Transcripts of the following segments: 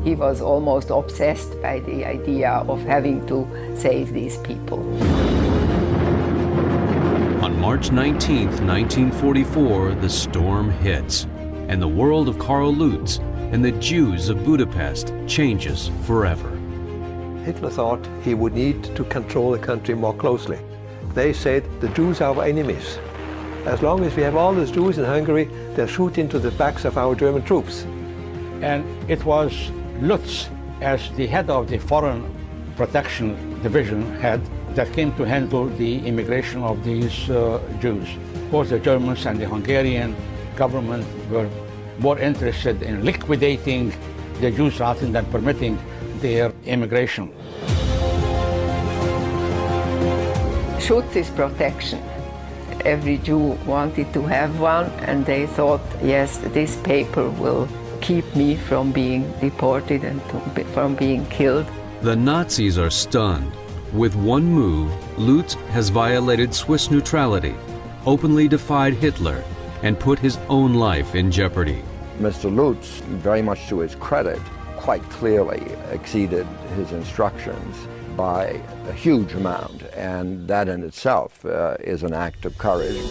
He was almost obsessed by the idea of having to save these people. On March 19, 1944, the storm hits, and the world of Carl Lutz and the Jews of Budapest changes forever. Hitler thought he would need to control the country more closely. They said the Jews are our enemies. As long as we have all these Jews in Hungary, they'll shoot into the backs of our German troops. And it was Lutz, as the head of the Foreign Protection Division head, that came to handle the immigration of these Jews. Both the Germans and the Hungarian government were more interested in liquidating the Jews rather than permitting their immigration. Schutz is protection. Every Jew wanted to have one, and they thought, yes, this paper will keep me from being deported and from being killed. The Nazis are stunned. With one move, Lutz has violated Swiss neutrality, openly defied Hitler, and put his own life in jeopardy. Mr. Lutz, very much to his credit, quite clearly exceeded his instructions by a huge amount, and that in itself is an act of courage.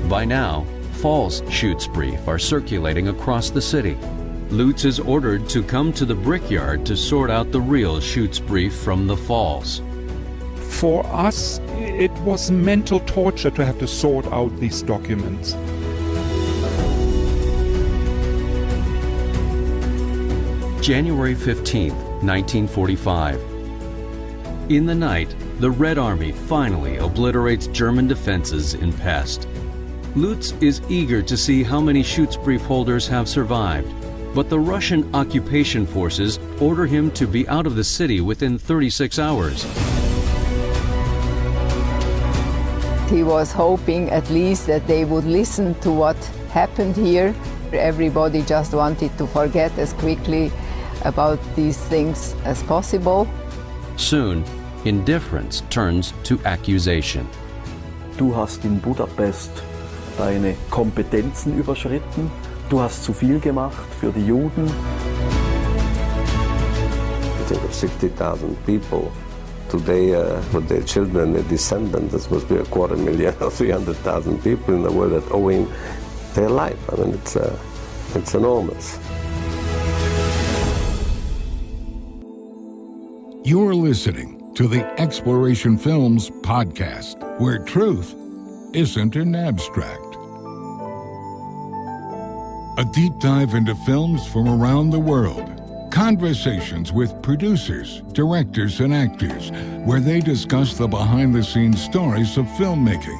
By now, false Schutzbriefe are circulating across the city. Lutz is ordered to come to the brickyard to sort out the real Schutzbrief from the false. For us, it was mental torture to have to sort out these documents. January 15th, 1945. In the night, the Red Army finally obliterates German defenses in Pest. Lutz is eager to see how many Schutzbrief holders have survived, but the Russian occupation forces order him to be out of the city within 36 hours. He was hoping at least that they would listen to what happened here. Everybody just wanted to forget as quickly about these things as possible. Soon, indifference turns to accusation. Du hast in Budapest deine Kompetenzen überschritten. Du hast zu viel gemacht für die Juden. I think of 60,000 people. Today, with their children, their descendants, this must be 250,000 or 300,000 people in the world that owing their life. I mean, it's enormous. You're listening to the Exploration Films podcast, where truth isn't an abstract. A deep dive into films from around the world. Conversations with producers, directors, and actors, where they discuss the behind-the-scenes stories of filmmaking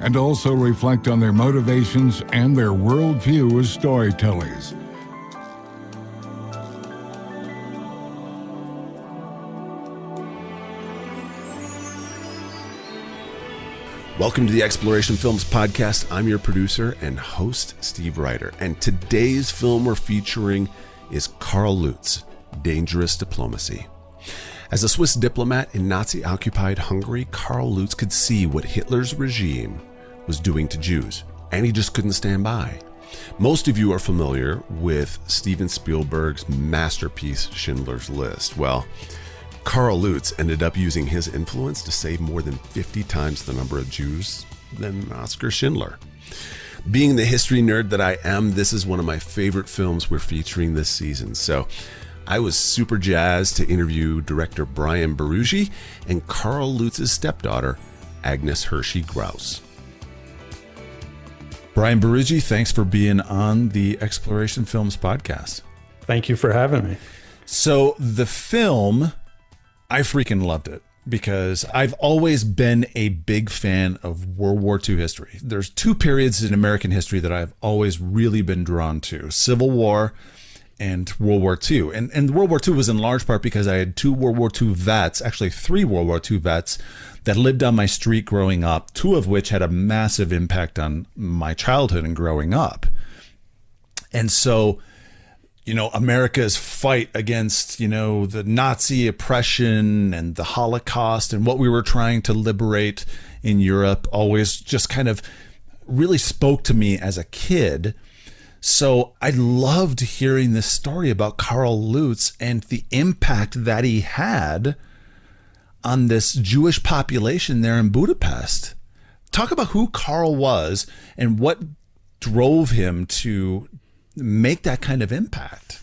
and also reflect on their motivations and their worldview as storytellers. Welcome to the Exploration Films podcast. I'm your producer and host, Steve Ryder. And today's film we're featuring is Carl Lutz, Dangerous Diplomacy. As a Swiss diplomat in Nazi-occupied Hungary, Carl Lutz could see what Hitler's regime was doing to Jews, and he just couldn't stand by. Most of you are familiar with Steven Spielberg's masterpiece, Schindler's List. Well, Carl Lutz ended up using his influence to save more than 50 times the number of Jews than Oskar Schindler. Being the history nerd that I am, this is one of my favorite films we're featuring this season. So I was super jazzed to interview director Brian Berrugi and Carl Lutz's stepdaughter, Agnes Hirschi-Grausz. Brian Berrugi, thanks for being on the Exploration Films podcast. Thank you for having me. So the film, I freaking loved it because I've always been a big fan of World War II history. There's two periods in American history that I've always really been drawn to: Civil War and World War II. And World War II was in large part because I had two World War II vets, actually three World War II vets, that lived on my street growing up, two of which had a massive impact on my childhood and growing up. And so, you know, America's fight against, you know, the Nazi oppression and the Holocaust and what we were trying to liberate in Europe always just kind of really spoke to me as a kid. So I loved hearing this story about Carl Lutz and the impact that he had on this Jewish population there in Budapest. Talk about who Carl was and what drove him to make that kind of impact.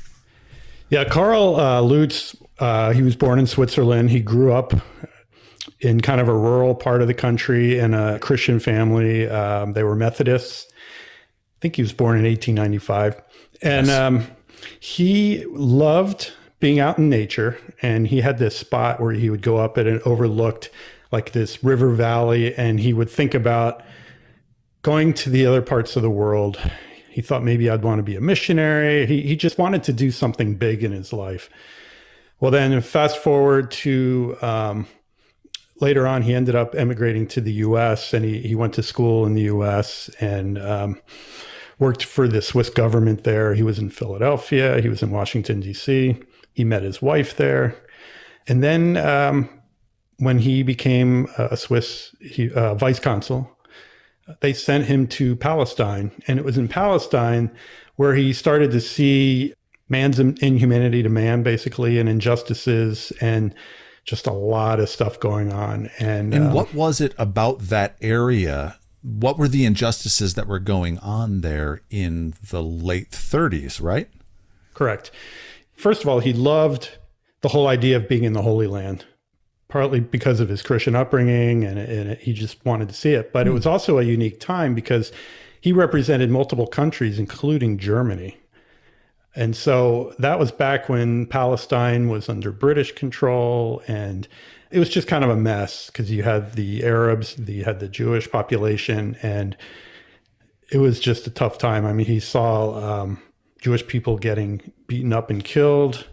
Yeah, Carl Lutz, he was born in Switzerland. He grew up in kind of a rural part of the country in a Christian family. They were Methodists. I think he was born in 1895. And he loved being out in nature. And he had this spot where he would go up and it overlooked like this river valley. And he would think about going to the other parts of the world. He thought maybe I'd want to be a missionary. He just wanted to do something big in his life. Well, then fast forward to later on, he ended up emigrating to the U.S. and he went to school in the U.S. and worked for the Swiss government there. He was in Philadelphia. He was in Washington, D.C. He met his wife there. And then when he became a Swiss vice consul, they sent him to Palestine. And it was in Palestine where he started to see man's inhumanity to man, basically, and injustices and just a lot of stuff going on. And what was it about that area? What were the injustices that were going on there in the late 30s, right? Correct. First of all, he loved the whole idea of being in the Holy Land, partly because of his Christian upbringing, and he just wanted to see it. But it was also a unique time because he represented multiple countries, including Germany. And so that was back when Palestine was under British control, and it was just kind of a mess because you had the Arabs, you had the Jewish population, and it was just a tough time. I mean, he saw Jewish people getting beaten up and killed.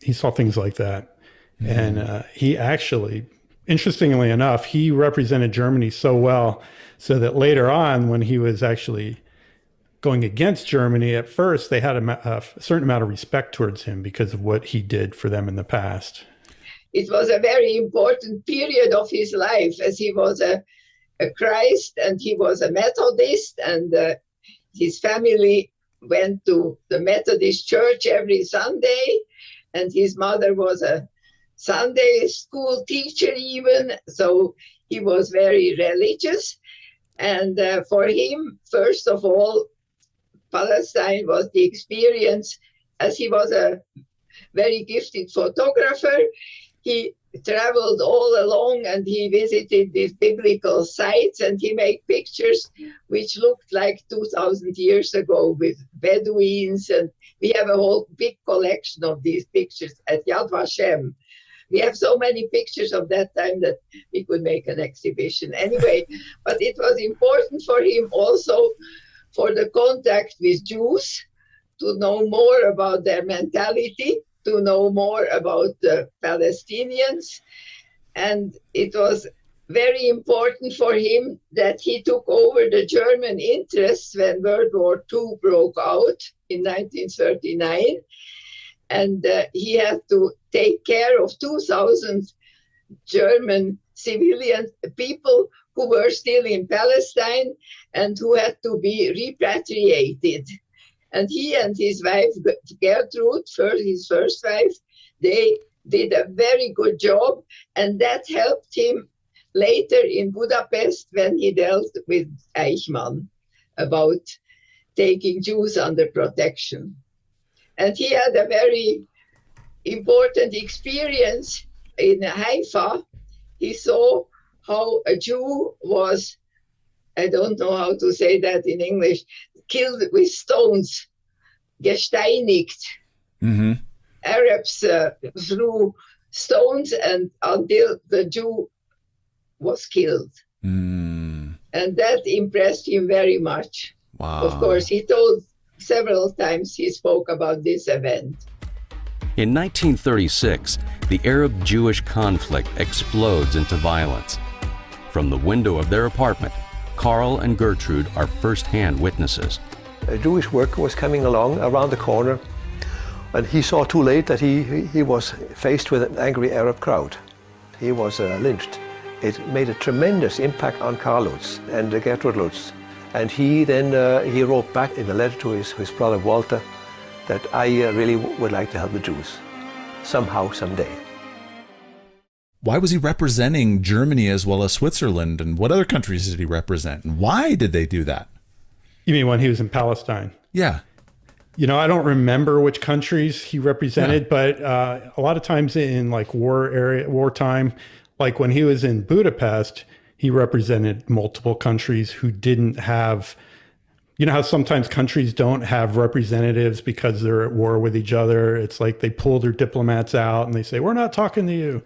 He saw things like that. Mm-hmm. And he actually, interestingly enough, he represented Germany so well so that later on when he was actually going against Germany, at first they had a certain amount of respect towards him because of what he did for them in the past. It was a very important period of his life, as he was a Christ and he was a Methodist, and his family went to the Methodist church every Sunday, and his mother was a Sunday school teacher even, so he was very religious. And for him, first of all, Palestine was the experience, as he was a very gifted photographer. He traveled all along and he visited these biblical sites and he made pictures which looked like 2,000 years ago with Bedouins. And we have a whole big collection of these pictures at Yad Vashem. We have so many pictures of that time that we could make an exhibition anyway. But it was important for him also for the contact with Jews, to know more about their mentality, to know more about the Palestinians. And it was very important for him that he took over the German interests when World War II broke out in 1939. And he had to take care of 2,000 German civilian people who were still in Palestine and who had to be repatriated. And he and his wife, Gertrude, his first wife, they did a very good job. And that helped him later in Budapest when he dealt with Eichmann about taking Jews under protection. And he had a very important experience in Haifa. He saw how a Jew was, I don't know how to say that in English, killed with stones, gesteinigt. Mm-hmm. Arabs threw stones and until the Jew was killed. Mm. And that impressed him very much. Wow. Of course, he told several times he spoke about this event. In 1936, the Arab-Jewish conflict explodes into violence. From the window of their apartment, Carl and Gertrude are first-hand witnesses. A Jewish worker was coming along around the corner, and he saw too late that he was faced with an angry Arab crowd. He was lynched. It made a tremendous impact on Carl Lutz and Gertrude Lutz. And he then he wrote back in a letter to his brother Walter that I really would like to help the Jews somehow, someday. Why was he representing Germany as well as Switzerland? And what other countries did he represent? And why did they do that? You mean when he was in Palestine? Yeah. You know, I don't remember which countries he represented, but a lot of times in like wartime, like when he was in Budapest, he represented multiple countries who didn't have, you know how sometimes countries don't have representatives because they're at war with each other. It's like they pull their diplomats out and they say, we're not talking to you.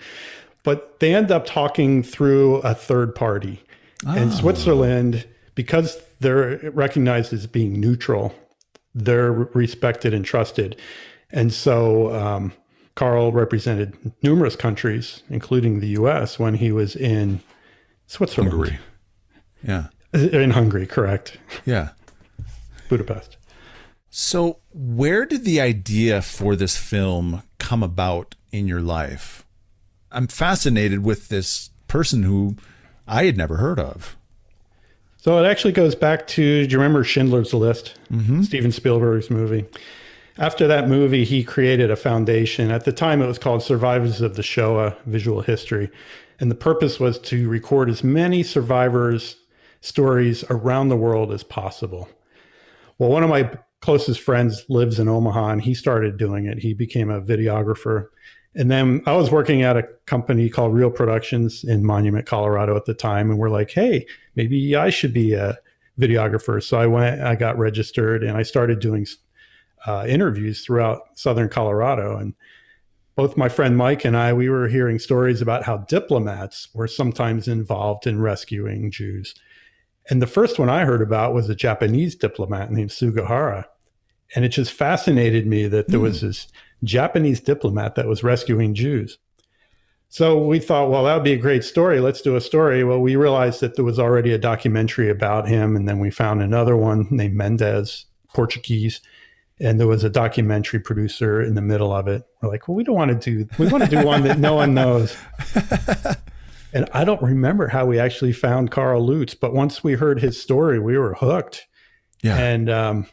But they end up talking through a third party. And Switzerland, because they're recognized as being neutral, they're respected and trusted. And so Carl represented numerous countries, including the US, when he was in Switzerland. Hungary. Yeah. In Hungary, correct. Yeah. Budapest. So where did the idea for this film come about in your life? I'm fascinated with this person who I had never heard of. So it actually goes back to, do you remember Schindler's List? Mm-hmm. Steven Spielberg's movie. After that movie, he created a foundation. At the time, it was called Survivors of the Shoah Visual History. And the purpose was to record as many survivors' stories around the world as possible. Well, one of my closest friends lives in Omaha, and he started doing it. He became a videographer. And then I was working at a company called Real Productions in Monument, Colorado at the time. And we're like, hey, maybe I should be a videographer. So I got registered and I started doing interviews throughout Southern Colorado. And both my friend Mike and I, we were hearing stories about how diplomats were sometimes involved in rescuing Jews. And the first one I heard about was a Japanese diplomat named Sugihara. And it just fascinated me that there was this Japanese diplomat that was rescuing Jews. So we thought, well, that would be a great story. Let's do a story. Well, we realized that there was already a documentary about him. And then we found another one named Mendes, Portuguese. And there was a documentary producer in the middle of it. We're like, well, we want to do one that no one knows. And I don't remember how we actually found Carl Lutz, but once we heard his story, we were hooked. Yeah. And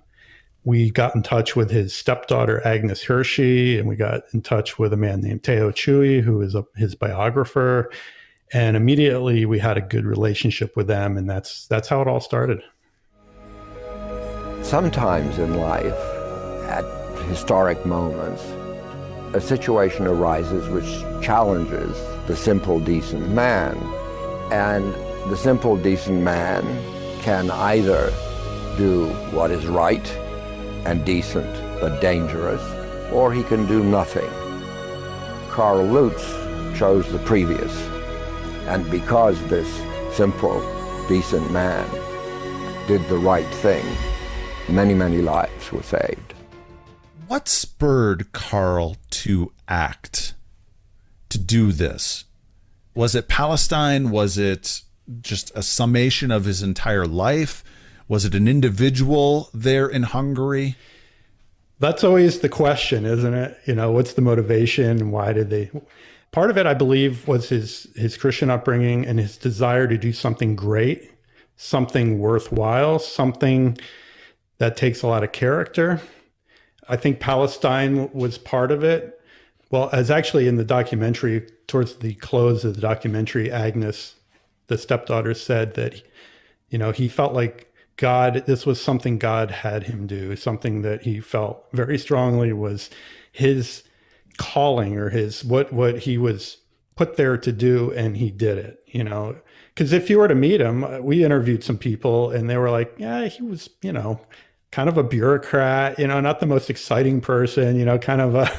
we got in touch with his stepdaughter, Agnes Hirschi, and we got in touch with a man named Teo Chui, who is his biographer. And immediately we had a good relationship with them, and that's how it all started. Sometimes in life, at historic moments, a situation arises which challenges the simple, decent man. And the simple, decent man can either do what is right and decent but dangerous, or he can do nothing. Carl Lutz chose the previous. And because this simple, decent man did the right thing, many, many lives were saved. What spurred Carl to act, to do this? Was it Palestine? Was it just a summation of his entire life? Was it an individual there in Hungary? That's always the question, isn't it? You know, what's the motivation and why did they? Part of it, I believe, was his Christian upbringing and his desire to do something great, something worthwhile, something that takes a lot of character. I think Palestine was part of it. Well, as actually in the documentary, towards the close of the documentary, Agnes, the stepdaughter, said that, you know, he felt like this was something God had him do, something that he felt very strongly was his calling or his what he was put there to do, and he did it, you know. Because if you were to meet him, we interviewed some people and they were like, yeah, he was, you know, kind of a bureaucrat, you know, not the most exciting person, you know, kind of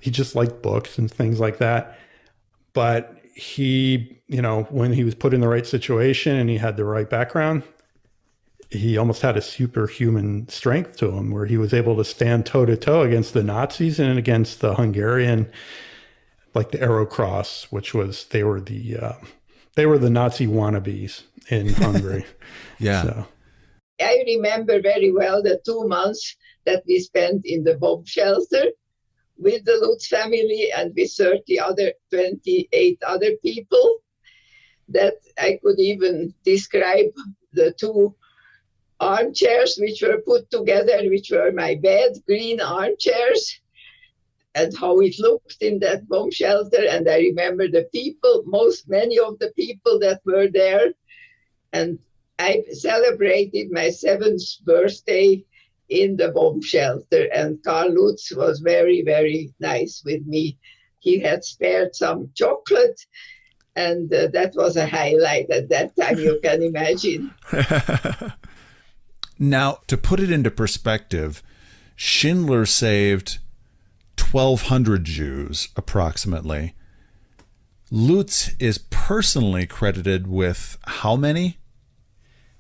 he just liked books and things like that. But he, you know, when he was put in the right situation and he had the right background, he almost had a superhuman strength to him where he was able to stand toe to toe against the Nazis and against the Hungarian, like the Arrow Cross, which was, they were the Nazi wannabes in Hungary. Yeah. So. I remember very well the 2 months that we spent in the bomb shelter with the Lutz family and with 28 other people, that I could even describe the 2 armchairs which were put together, which were my bed, green armchairs, and how it looked in that bomb shelter. And I remember the people, many of the people that were there. And I celebrated my 7th birthday in the bomb shelter. And Carl Lutz was very, very nice with me. He had spared some chocolate. And that was a highlight at that time, you can imagine. Now, to put it into perspective, Schindler saved 1,200 Jews, approximately. Lutz is personally credited with how many?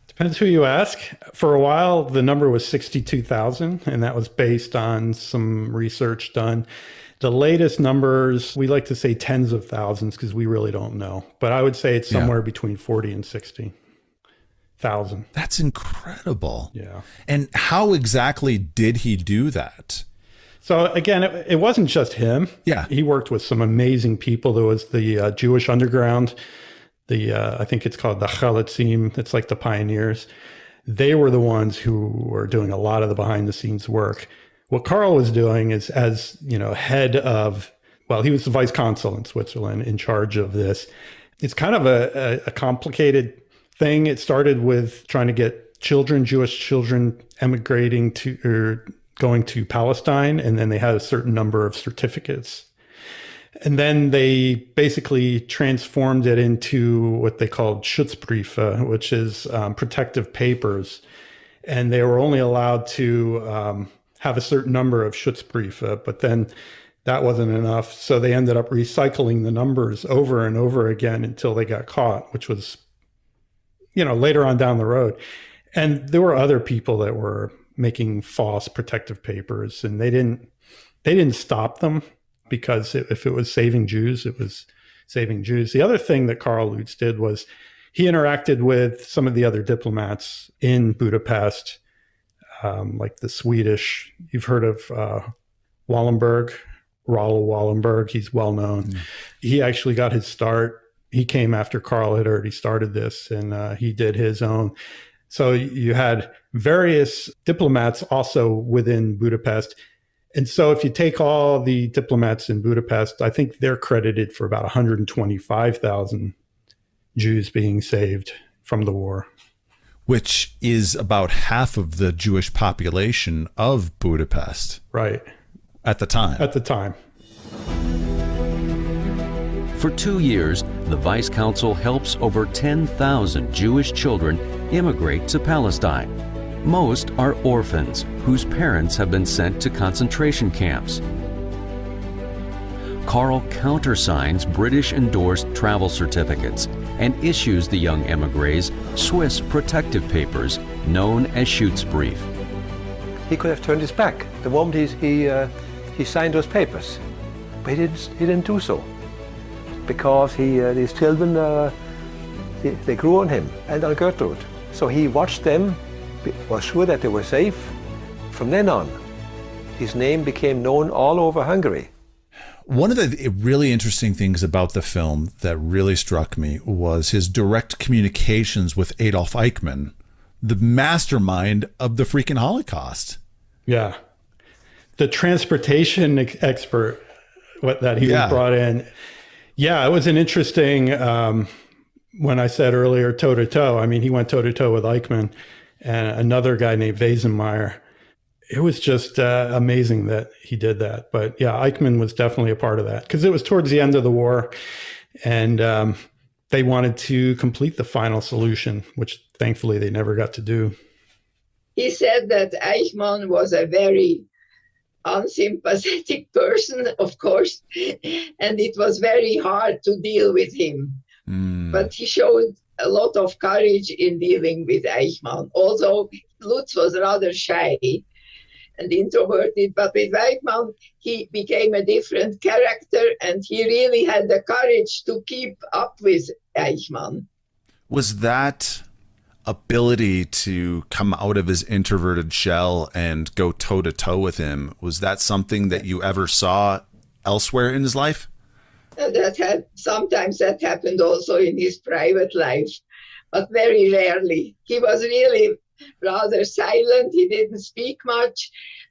Depends who you ask. For a while, the number was 62,000, and that was based on some research done. The latest numbers, we like to say tens of thousands because we really don't know. But I would say it's somewhere between 40 and 60,000. That's incredible. Yeah. And how exactly did he do that? So again, it wasn't just him. Yeah. He worked with some amazing people. There was the Jewish underground, I think it's called the Chalitzim. It's like the pioneers. They were the ones who were doing a lot of the behind the scenes work. What Carl was doing is, as head of, he was the vice consul in Switzerland in charge of this. It's kind of a complicated thing. It started with trying to get Jewish children emigrating to, or going to Palestine, and then they had a certain number of certificates. And then they basically transformed it into what they called Schutzbriefe, which is protective papers. And they were only allowed to have a certain number of Schutzbriefe, but then that wasn't enough. So they ended up recycling the numbers over and over again until they got caught, which was, later on down the road. And there were other people that were making false protective papers, and they didn't stop them because if it was saving Jews, it was saving Jews. The other thing that Carl Lutz did was he interacted with some of the other diplomats in Budapest, like the Swedish. You've heard of Wallenberg, Raoul Wallenberg. He's well known. He actually got his start. He came after Carl had already started this, and he did his own. So you had various diplomats also within Budapest. And so if you take all the diplomats in Budapest, I think they're credited for about 125,000 Jews being saved from the war. Which is about half of the Jewish population of Budapest. Right. At the time. At the time. For 2 years, the Vice Consul helps over 10,000 Jewish children immigrate to Palestine. Most are orphans whose parents have been sent to concentration camps. Carl countersigns British-endorsed travel certificates and issues the young émigrés Swiss protective papers known as Schutzbrief. He could have turned his back the moment he signed those papers, but he didn't do so, because these children they grew on him and on Gertrude. So he watched them, was sure that they were safe. From then on, his name became known all over Hungary. One of the really interesting things about the film that really struck me was his direct communications with Adolf Eichmann, the mastermind of the freaking Holocaust. Yeah. The transportation expert that he was brought in. Yeah, it was an interesting, when I said earlier, toe-to-toe. I mean, he went toe-to-toe with Eichmann and another guy named Wesenmeyer. It was just amazing that he did that. But yeah, Eichmann was definitely a part of that because it was towards the end of the war, and they wanted to complete the final solution, which thankfully they never got to do. He said that Eichmann was a very unsympathetic person, of course, and it was very hard to deal with him. But he showed a lot of courage in dealing with Eichmann. Although Lutz was rather shy and introverted, but with Eichmann, he became a different character, and he really had the courage to keep up with Eichmann. Was that ability to come out of his introverted shell and go toe-to-toe with him, was that something that you ever saw elsewhere in his life? Sometimes that happened also in his private life, but very rarely. He was really rather silent. He didn't speak much,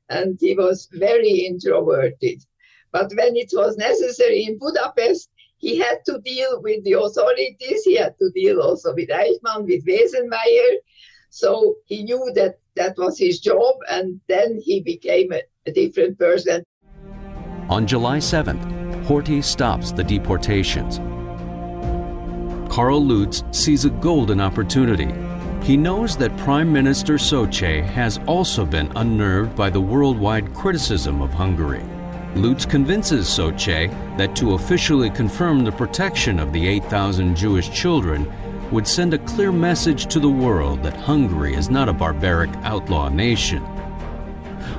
and he was very introverted. But when it was necessary in Budapest, he had to deal with the authorities. He had to deal also with Eichmann, with Wesenmeyer. So he knew that that was his job, and then he became a different person. On July 7th, Horthy stops the deportations. Carl Lutz sees a golden opportunity. He knows that Prime Minister Szöcsay has also been unnerved by the worldwide criticism of Hungary. Lutz convinces Szöcsay that to officially confirm the protection of the 8,000 Jewish children would send a clear message to the world that Hungary is not a barbaric outlaw nation.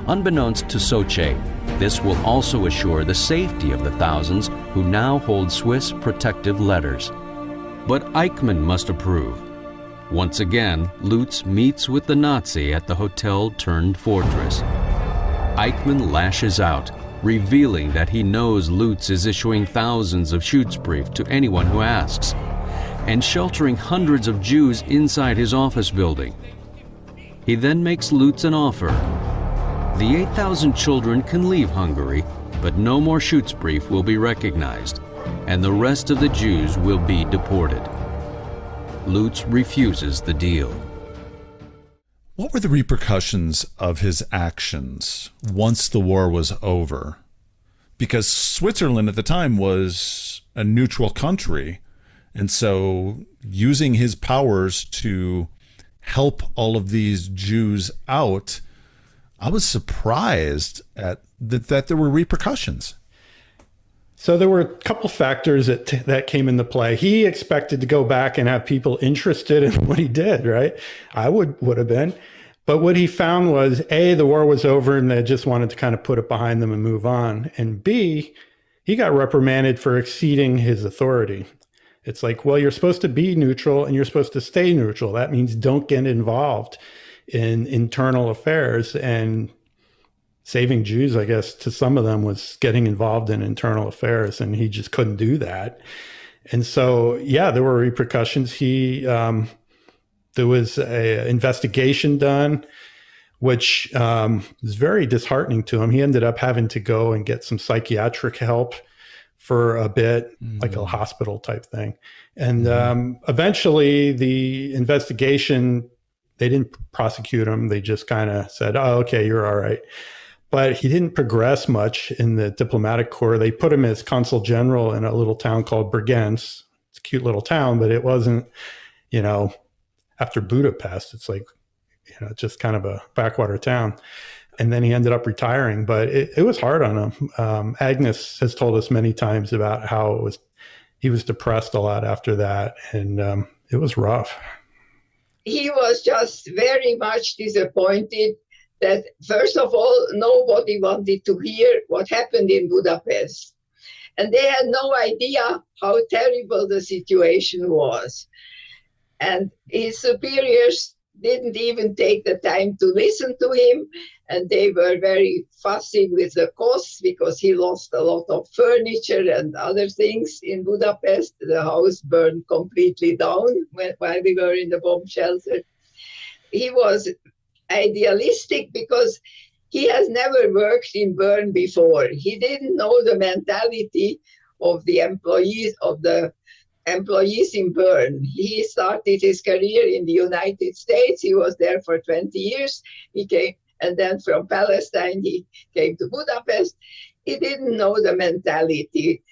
Unbeknownst to Szöcsay, this will also assure the safety of the thousands who now hold Swiss protective letters. But Eichmann must approve. Once again, Lutz meets with the Nazi at the hotel-turned-fortress. Eichmann lashes out, revealing that he knows Lutz is issuing thousands of Schutzbrief to anyone who asks, and sheltering hundreds of Jews inside his office building. He then makes Lutz an offer. The 8,000 children can leave Hungary, but no more Schutzbrief will be recognized, and the rest of the Jews will be deported. Lutz refuses the deal. What were the repercussions of his actions once the war was over? Because Switzerland at the time was a neutral country, and so using his powers to help all of these Jews out, I was surprised at that there were repercussions. So there were a couple factors that came into play. He expected to go back and have people interested in what he did, right? I would have been. But what he found was, A, the war was over and they just wanted to kind of put it behind them and move on. And B, he got reprimanded for exceeding his authority. It's like, well, you're supposed to be neutral and you're supposed to stay neutral. That means don't get involved in internal affairs. And saving Jews, I guess, to some of them was getting involved in internal affairs, and he just couldn't do that. And so, yeah, there were repercussions. There was an investigation done, which was very disheartening to him. He ended up having to go and get some psychiatric help for a bit, like a hospital type thing. And eventually the investigation, they didn't prosecute him. They just kind of said, oh, okay, you're all right. But he didn't progress much in the diplomatic corps. They put him as consul general in a little town called Bregenz. It's a cute little town, but it wasn't, after Budapest, it's like, just kind of a backwater town. And then he ended up retiring, but it was hard on him. Agnes has told us many times about how he was depressed a lot after that, and it was rough. He was just very much disappointed that, first of all, nobody wanted to hear what happened in Budapest. And they had no idea how terrible the situation was. And his superiors didn't even take the time to listen to him. And they were very fussy with the costs because he lost a lot of furniture and other things in Budapest. The house burned completely down while we were in the bomb shelter. He was idealistic because he has never worked in Bern before. He didn't know the mentality of the employees in Bern. He started his career in the United States. He was there for 20 years. He came, and then from Palestine, he came to Budapest. He didn't know the mentality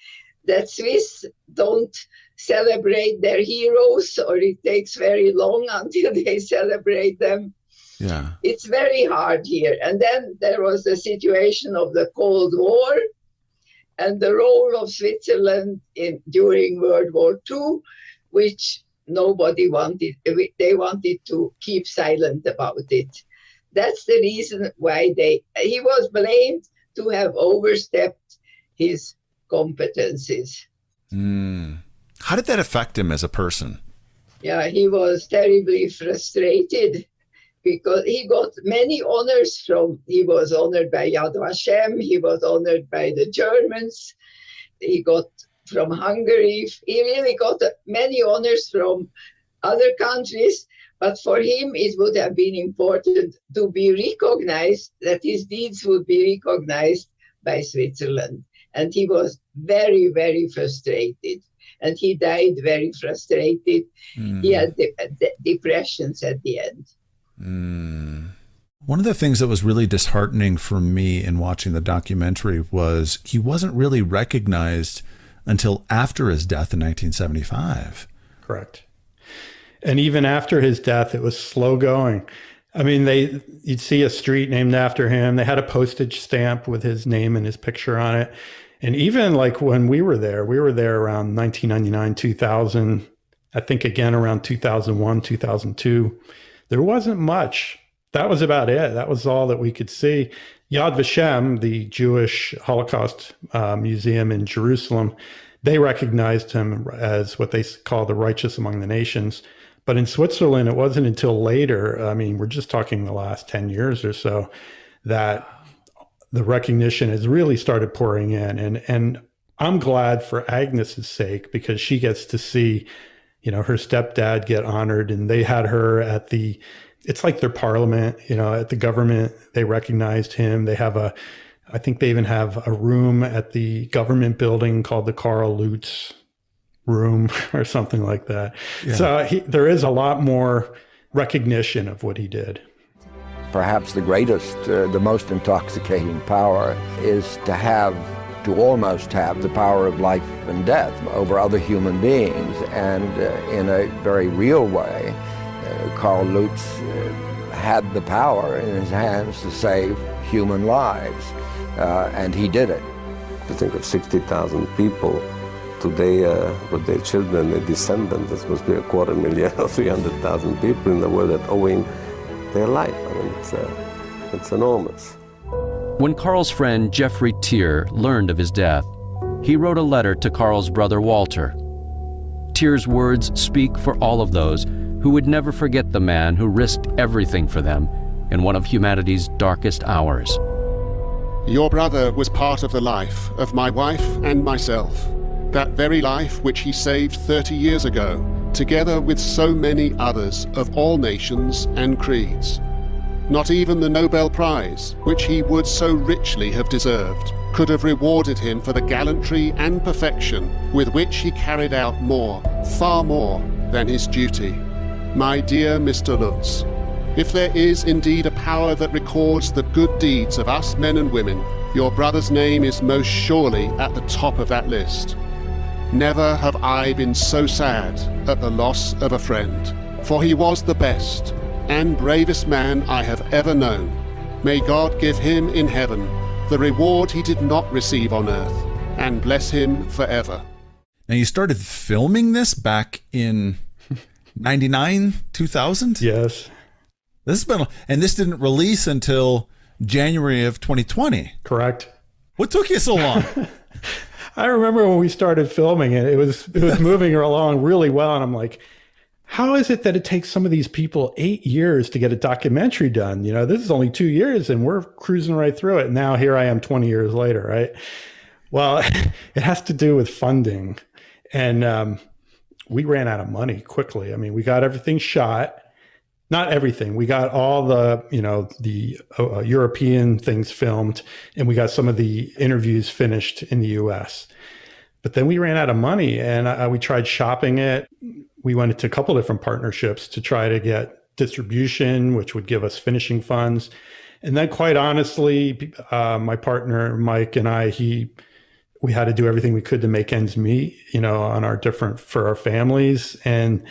that Swiss don't celebrate their heroes, or it takes very long until they celebrate them. Yeah. It's very hard here. And then there was the situation of the Cold War and the role of Switzerland during World War II, which nobody wanted. They wanted to keep silent about it. That's the reason why he was blamed to have overstepped his competencies. How did that affect him as a person? Yeah, he was terribly frustrated because he got many honors he was honored by Yad Vashem, he was honored by the Germans, he got from Hungary, he really got many honors from other countries, But for him, it would have been important to be recognized, that his deeds would be recognized by Switzerland. And he was very, very frustrated. And he died very frustrated. He had depressions at the end. One of the things that was really disheartening for me in watching the documentary was he wasn't really recognized until after his death in 1975. Correct. And even after his death, it was slow going. I mean, you'd see a street named after him. They had a postage stamp with his name and his picture on it. And even like when we were there around 1999, 2000, I think again around 2001, 2002. There wasn't much. That was about it. That was all that we could see. Yad Vashem, the Jewish Holocaust museum in Jerusalem, they recognized him as what they call the righteous among the nations. But in Switzerland, it wasn't until later, I mean, we're just talking the last 10 years or so, that the recognition has really started pouring in. And I'm glad for Agnes's sake, because she gets to see, you know, her stepdad get honored, and they had her at it's like their parliament, you know, at the government. They recognized him. They have I think they even have a room at the government building called the Carl Lutz room or something like that. Yeah. So there is a lot more recognition of what he did. Perhaps the greatest, the most intoxicating power is to almost have the power of life and death over other human beings. And in a very real way, Carl Lutz had the power in his hands to save human lives, and he did it. To think of 60,000 people today with their children, their descendants, this must be 250,000 or 300,000 people in the world that owing their life. I mean, it's enormous. When Carl's friend Jeffrey Tier learned of his death, he wrote a letter to Carl's brother Walter. Tier's words speak for all of those who would never forget the man who risked everything for them in one of humanity's darkest hours. Your brother was part of the life of my wife and myself, that very life which he saved 30 years ago, together with so many others of all nations and creeds. Not even the Nobel Prize, which he would so richly have deserved, could have rewarded him for the gallantry and perfection with which he carried out more, far more, than his duty. My dear Mr. Lutz, if there is indeed a power that records the good deeds of us men and women, your brother's name is most surely at the top of that list. Never have I been so sad at the loss of a friend, for he was the best and bravest man I have ever known. May God give him in heaven the reward he did not receive on earth, and bless him forever. Now, you started filming this back in 99, 2000? Yes. This didn't release until January of 2020. Correct. What took you so long? I remember when we started filming it, it was moving along really well. And I'm like, how is it that it takes some of these people 8 years to get a documentary done? You know, this is only 2 years and we're cruising right through it. Now here I am 20 years later, right? Well, it has to do with funding. And we ran out of money quickly. I mean, we got everything shot. Not everything. We got all the, the European things filmed, and we got some of the interviews finished in the US. But then we ran out of money, and we tried shopping it. We went into a couple different partnerships to try to get distribution, which would give us finishing funds. And then quite honestly, my partner, Mike, and we had to do everything we could to make ends meet, for our families. And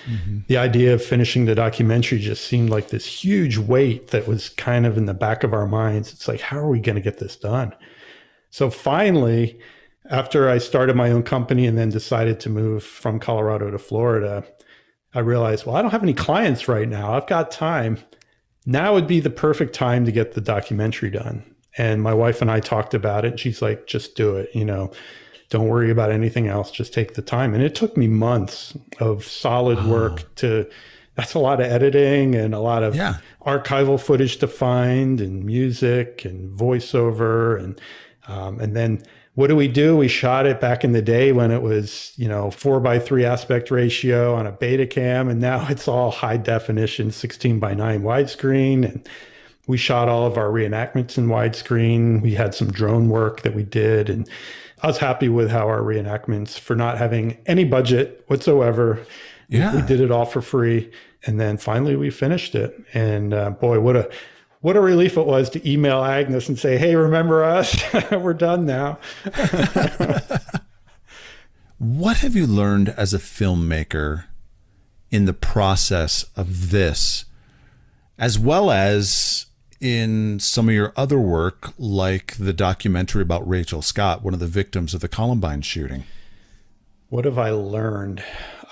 the idea of finishing the documentary just seemed like this huge weight that was kind of in the back of our minds. It's like, how are we going to get this done? So finally, after I started my own company and then decided to move from Colorado to Florida, I realized, well, I don't have any clients right now. I've got time. Now would be the perfect time to get the documentary done. And my wife and I talked about it. And she's like, just do it. Don't worry about anything else. Just take the time. And it took me months of solid work that's a lot of editing and a lot of archival footage to find, and music and voiceover. And then what do? We shot it back in the day when it was, 4:3 aspect ratio on a Betacam, and now it's all high definition 16:9 widescreen. And we shot all of our reenactments in widescreen. We had some drone work that we did, and I was happy with how our reenactments, for not having any budget whatsoever, we did it all for free. And then finally we finished it. And boy, what a relief it was to email Agnes and say, hey, remember us? We're done now. What have you learned as a filmmaker in the process of this, as well as in some of your other work, like the documentary about Rachel Scott, one of the victims of the Columbine shooting? What have I learned?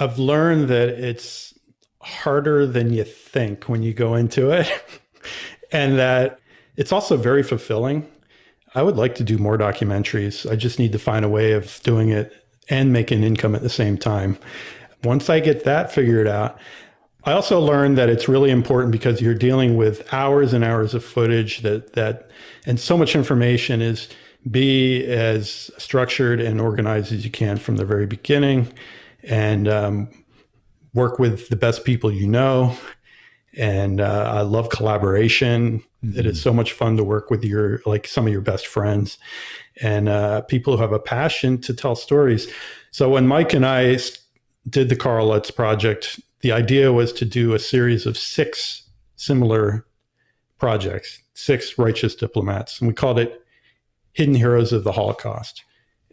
I've learned that it's harder than you think when you go into it. And that it's also very fulfilling. I would like to do more documentaries. I just need to find a way of doing it and making income at the same time. Once I get that figured out, I also learned that it's really important because you're dealing with hours and hours of footage and so much information is be as structured and organized as you can from the very beginning, and work with the best people you know. And I love collaboration. Mm-hmm. It is so much fun to work with some of your best friends and people who have a passion to tell stories. So when Mike and I did the Carl Lutz project, the idea was to do a series of 6 similar projects, 6 righteous diplomats. And we called it Hidden Heroes of the Holocaust.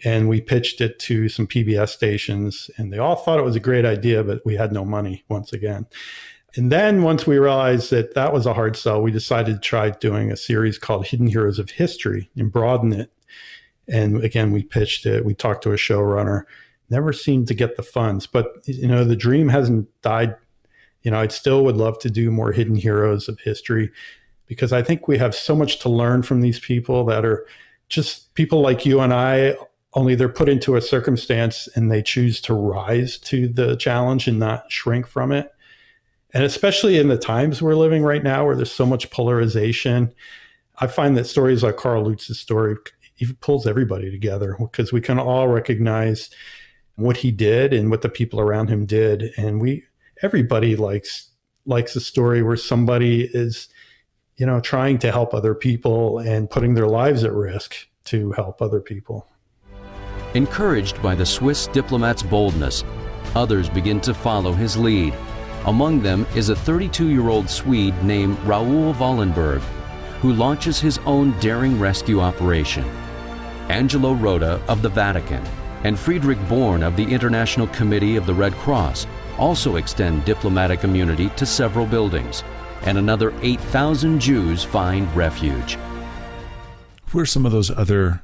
And we pitched it to some PBS stations, and they all thought it was a great idea, but we had no money once again. And then once we realized that was a hard sell, we decided to try doing a series called Hidden Heroes of History and broaden it. And again, we pitched it. We talked to a showrunner, never seemed to get the funds. But, the dream hasn't died. I still would love to do more Hidden Heroes of History because I think we have so much to learn from these people that are just people like you and I, only they're put into a circumstance and they choose to rise to the challenge and not shrink from it. And especially in the times we're living right now where there's so much polarization, I find that stories like Carl Lutz's story even pulls everybody together because we can all recognize what he did and what the people around him did. And everybody likes a story where somebody is, trying to help other people and putting their lives at risk to help other people. Encouraged by the Swiss diplomat's boldness, others begin to follow his lead. Among them is a 32-year-old Swede named Raoul Wallenberg, who launches his own daring rescue operation. Angelo Rota of the Vatican and Friedrich Born of the International Committee of the Red Cross also extend diplomatic immunity to several buildings, and another 8,000 Jews find refuge. Who are some of those other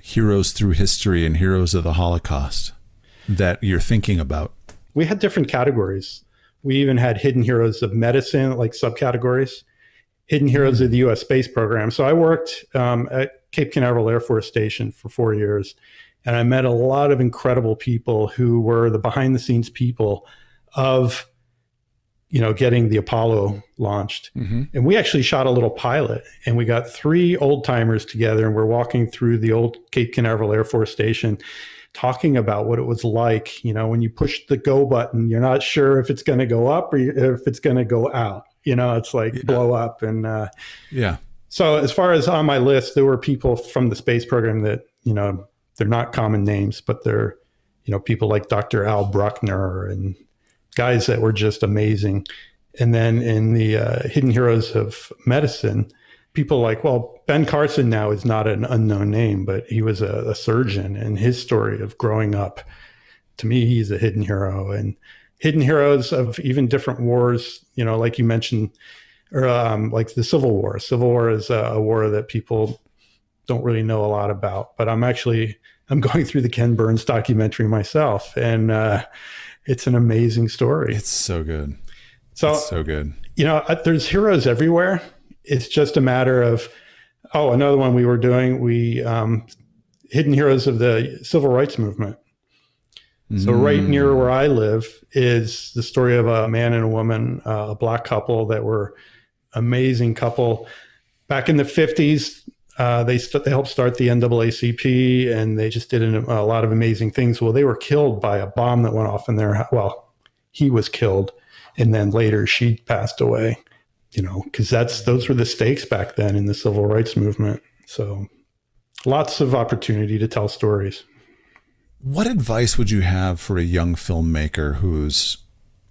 heroes through history and heroes of the Holocaust that you're thinking about? We had different categories. We even had Hidden Heroes of Medicine, like subcategories, Hidden Heroes of the U.S. Space Program. So I worked at Cape Canaveral Air Force Station for 4 years, and I met a lot of incredible people who were the behind-the-scenes people of, getting the Apollo launched. Mm-hmm. And we actually shot a little pilot, and we got 3 old-timers together, and we're walking through the old Cape Canaveral Air Force Station, talking about what it was like, when you push the go button, you're not sure if it's going to go up or if it's going to go out, it's like blow up. And so as far as on my list, there were people from the space program that, they're not common names, but they're, people like Dr. Al Bruckner and guys that were just amazing. And then in the Hidden Heroes of Medicine, people like, Ben Carson now is not an unknown name, but he was a surgeon, and his story of growing up, to me, he's a hidden hero. And hidden heroes of even different wars, like you mentioned, or like the Civil War. Civil War is a war that people don't really know a lot about, but I'm going through the Ken Burns documentary myself, and it's an amazing story. It's so good. It's so good. There's heroes everywhere. It's just a matter of, another one we were doing, Hidden Heroes of the Civil Rights Movement. So right near where I live is the story of a man and a woman, a Black couple that were amazing couple. Back in the 50s, They helped start the NAACP, and they just did a lot of amazing things. Well, they were killed by a bomb that went off in their house. Well, he was killed, and then later she passed away. Because those were the stakes back then in the civil rights movement. So lots of opportunity to tell stories. What advice would you have for a young filmmaker who's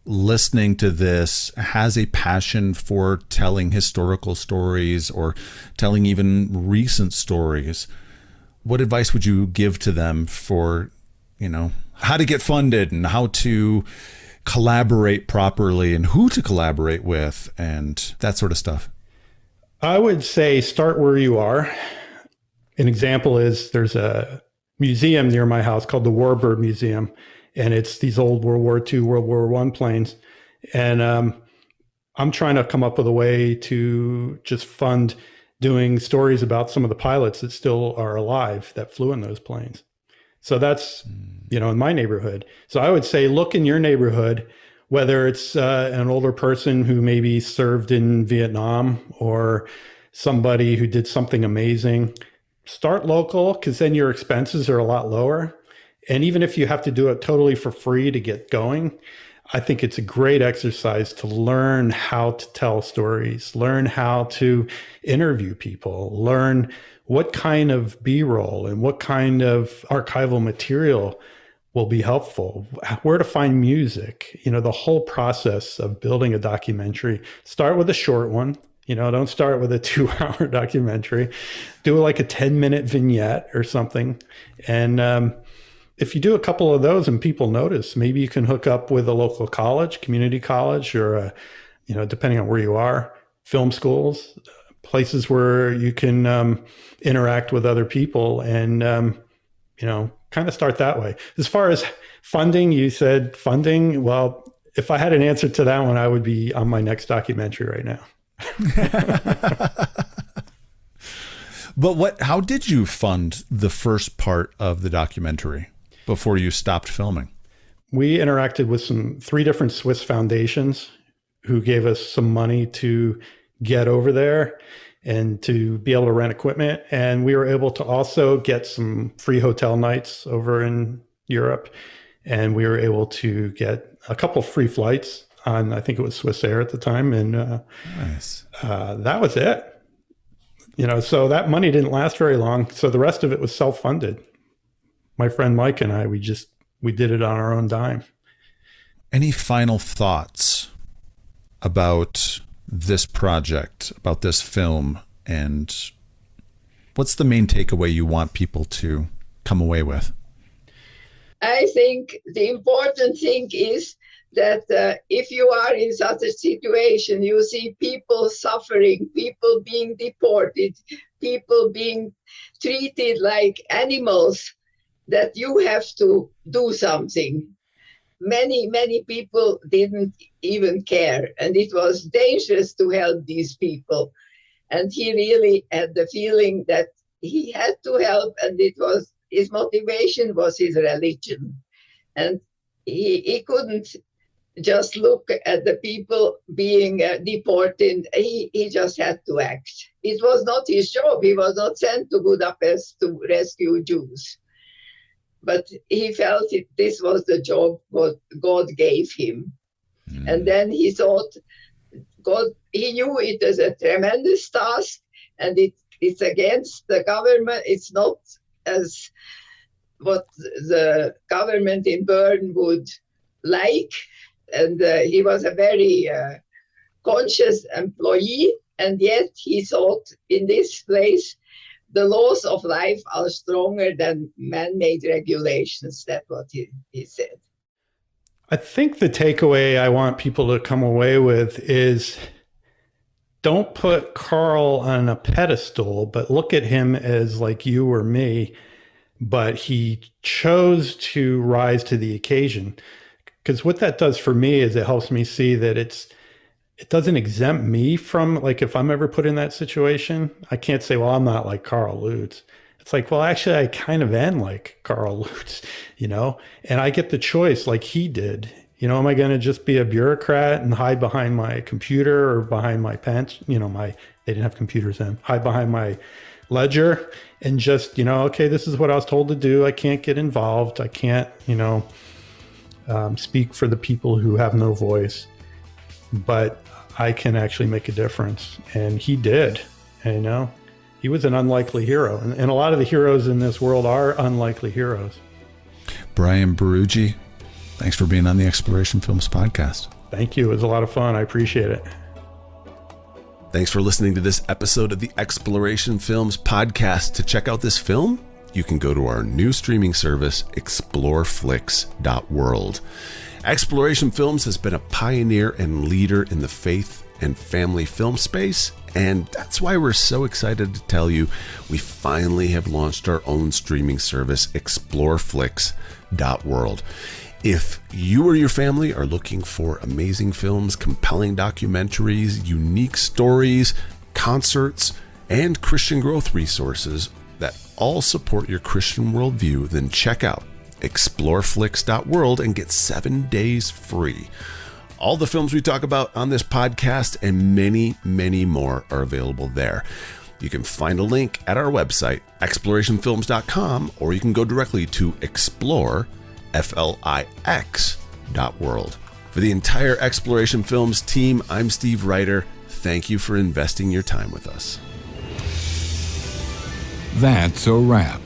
listening to this, has a passion for telling historical stories or telling even recent stories? What advice would you give to them for, how to get funded and how to collaborate properly and who to collaborate with and that sort of stuff? I would say start where you are. An example is there's a museum near my house called the Warbird Museum, and it's these old World War II, World War I planes. And I'm trying to come up with a way to just fund doing stories about some of the pilots that still are alive that flew in those planes. So that's, in my neighborhood. So I would say, look in your neighborhood, whether it's an older person who maybe served in Vietnam or somebody who did something amazing. Start local, because then your expenses are a lot lower. And even if you have to do it totally for free to get going, I think it's a great exercise to learn how to tell stories, learn how to interview people, learn what kind of B-roll and what kind of archival material will be helpful, where to find music, the whole process of building a documentary. Start with a short one. Don't start with a 2-hour documentary. Do like a 10-minute vignette or something. And if you do a couple of those and people notice, maybe you can hook up with a local college, community college, or, depending on where you are, film schools, places where you can interact with other people and, kind of start that way. As far as funding, you said funding. Well, if I had an answer to that one, I would be on my next documentary right now. But how did you fund the first part of the documentary before you stopped filming? We interacted with 3 different Swiss foundations who gave us some money to get over there and to be able to rent equipment. And we were able to also get some free hotel nights over in Europe. And we were able to get a couple free flights on, I think it was Swiss Air at the time. And nice. That was it. So that money didn't last very long. So the rest of it was self-funded. My friend Mike and I, we did it on our own dime. Any final thoughts about this project, about this film, and what's the main takeaway you want people to come away with? I think the important thing is that if you are in such a situation, you see people suffering, people being deported, people being treated like animals, that you have to do something. Many people didn't even care, and it was dangerous to help these people. And he really had the feeling that he had to help, and it was his motivation was his religion. And he couldn't just look at the people being deported. He just had to act. It was not his job. He was not sent to Budapest to rescue Jews. But he felt this was the job what God gave him. And then he thought, he knew it as a tremendous task, and it's against the government. It's not as what the government in Bern would like. And he was a very conscious employee, and yet he thought in this place, the laws of life are stronger than man-made regulations. That's what he said. I think the takeaway I want people to come away with is don't put Carl on a pedestal, but look at him as like you or me, but he chose to rise to the occasion. Because what that does for me is it helps me see that it doesn't exempt me from, like, if I'm ever put in that situation, I can't say, well, I'm not like Carl Lutz. It's like, well, actually, I kind of am like Carl Lutz, and I get the choice like he did. Am I going to just be a bureaucrat and hide behind my computer or behind my pants? They didn't have computers then. Hide behind my ledger and just, okay, this is what I was told to do. I can't get involved. I can't, speak for the people who have no voice, but I can actually make a difference. And he did, he was an unlikely hero. And a lot of the heroes in this world are unlikely heroes. Brian Barugi, thanks for being on the Exploration Films podcast. Thank you. It was a lot of fun. I appreciate it. Thanks for listening to this episode of the Exploration Films podcast. To check out this film, you can go to our new streaming service, exploreflix.world. Exploration Films has been a pioneer and leader in the faith and family film space, and that's why we're so excited to tell you we finally have launched our own streaming service, exploreflix.world. If you or your family are looking for amazing films, compelling documentaries, unique stories, concerts, and Christian growth resources that all support your Christian worldview, then check out exploreflix.world and get 7 days free. All the films we talk about on this podcast and many, many more are available there. You can find a link at our website, explorationfilms.com, or you can go directly to exploreflix.world. For the entire Exploration Films team, I'm Steve Ryder. Thank you for investing your time with us. That's a wrap.